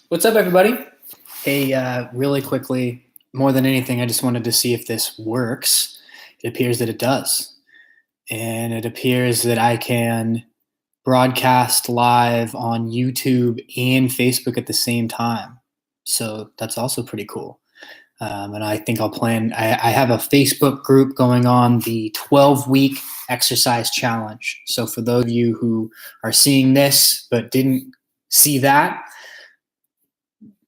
What's up, everybody? Hey, really quickly, more than anything, I just wanted to see if this works. It appears that it does. And it appears that I can broadcast live on YouTube and Facebook at the same time. So that's also pretty cool. And I think I have a Facebook group going on, the 12-week exercise challenge. So for those of you who are seeing this but didn't see that,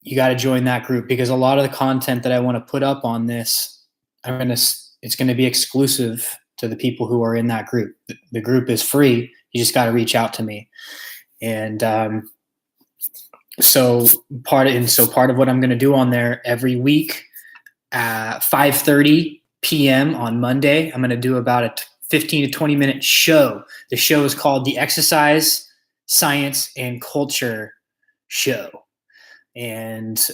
you got to join that group, because a lot of the content that I want to put up on this, it's going to be exclusive to the people who are in that group. The group is free. You just got to reach out to me. And so part of what I'm going to do on there every week at 5:30 p.m. on Monday, I'm going to do about a 15 to 20 minute show. The show is called the Exercise, Science, and Culture Show. And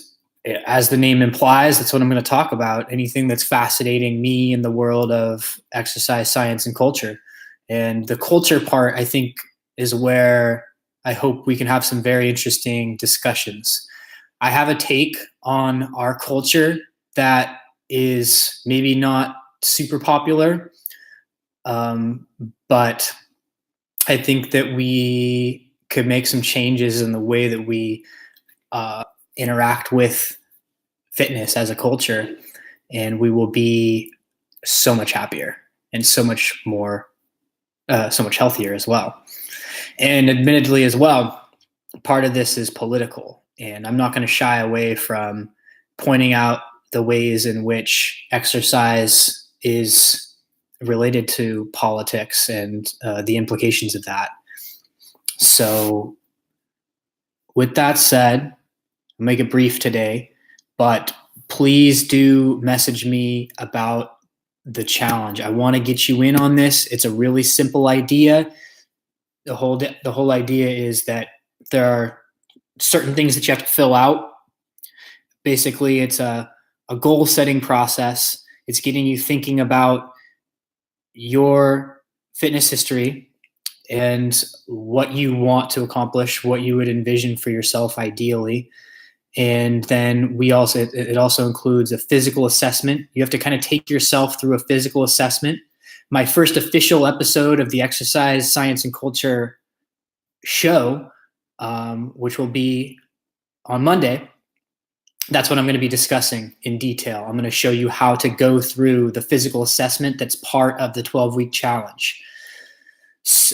as the name implies, that's what I'm going to talk about. Anything that's fascinating me in the world of exercise, science, and culture. And the culture part, I think, is where I hope we can have some very interesting discussions. I have a take on our culture that is maybe not super popular, but I think that we could make some changes in the way that we interact with fitness as a culture, and we will be so much happier and so much healthier as well. And admittedly as well, part of this is political, and I'm not going to shy away from pointing out the ways in which exercise is related to politics and the implications of that. So with that said, I'll make it brief today, but please do message me about the challenge. I want to get you in on this. It's a really simple idea. The whole idea is that there are certain things that you have to fill out. Basically, it's a goal setting process. It's getting you thinking about your fitness history and what you want to accomplish, what you would envision for yourself ideally. And then it also includes a physical assessment. You have to kind of take yourself through a physical assessment. My first official episode of the Exercise, Science, and Culture show, which will be on Monday, that's what I'm going to be discussing in detail. I'm going to show you how to go through the physical assessment that's part of the 12-week challenge.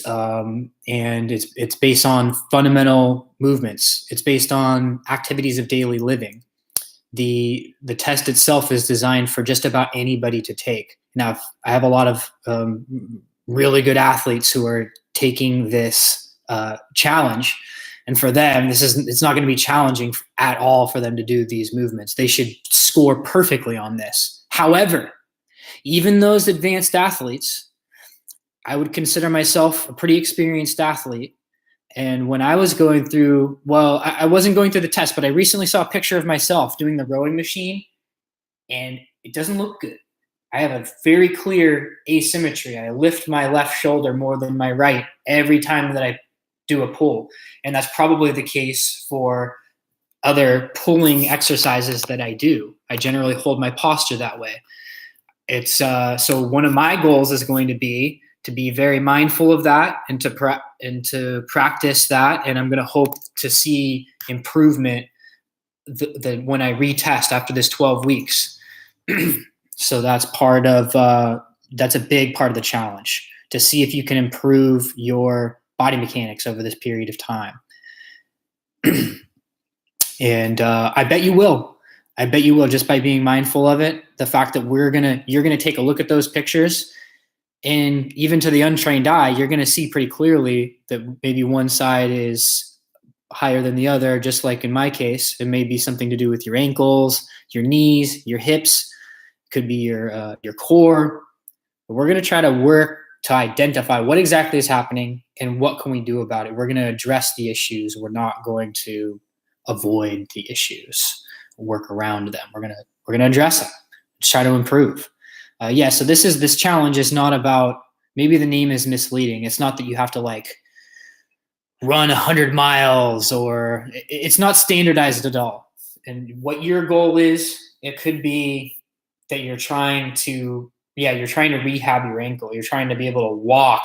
And it's based on fundamental movements. It's based on activities of daily living. The test itself is designed for just about anybody to take. Now, I have a lot of really good athletes who are taking this challenge, and for them, it's not going to be challenging at all for them to do these movements. They should score perfectly on this. However, even those advanced athletes, I would consider myself a pretty experienced athlete. And when I was going through, I wasn't going through the test, but I recently saw a picture of myself doing the rowing machine, and it doesn't look good. I have a very clear asymmetry. I lift my left shoulder more than my right every time that I do a pull. And that's probably the case for other pulling exercises that I do. I generally hold my posture that way. It's so one of my goals is going to be very mindful of that and to practice that. And I'm going to hope to see improvement when I retest after this 12 weeks. So that's that's a big part of the challenge, to see if you can improve your body mechanics over this period of time. And I bet you will. I bet you will, just by being mindful of it. The fact that you're going to take a look at those pictures, and even to the untrained eye, you're going to see pretty clearly that maybe one side is higher than the other. Just like in my case, it may be something to do with your ankles, your knees, your hips, could be your core. But we're going to try to work to identify what exactly is happening and what can we do about it. We're going to address the issues. We're not going to avoid the issues, work around them. We're going to address them, try to improve. So this challenge is not about, maybe the name is misleading. It's not that you have to run 100 miles, or it's not standardized at all. And what your goal is, it could be that you're trying to rehab your ankle. You're trying to be able to walk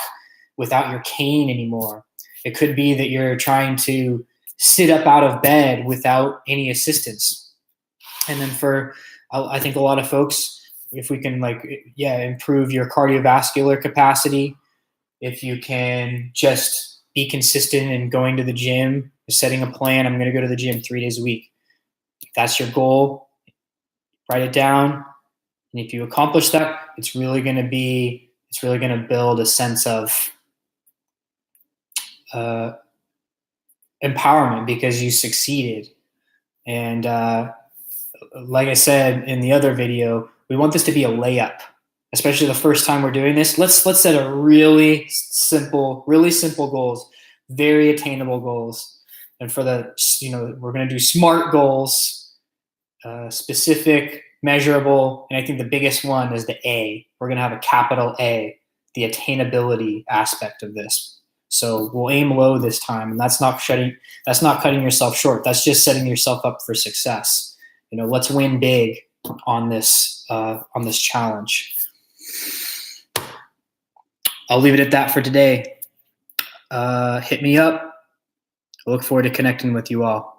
without your cane anymore. It could be that you're trying to sit up out of bed without any assistance. And then I think a lot of folks, if we can improve your cardiovascular capacity, if you can just be consistent in going to the gym, setting a plan, I'm going to go to the gym 3 days a week. If that's your goal, write it down. And if you accomplish that, it's really going to build a sense of empowerment because you succeeded. And like I said in the other video, we want this to be a layup, especially the first time we're doing this. Let's set a really simple goals, very attainable goals. And for we're going to do SMART goals, specific, measurable, and I think the biggest one is the A. We're going to have a capital A, the attainability aspect of this. So we'll aim low this time, and that's not cutting yourself short. That's just setting yourself up for success. Let's win big on this challenge. I'll leave it at that for today. Hit me up. I look forward to connecting with you all.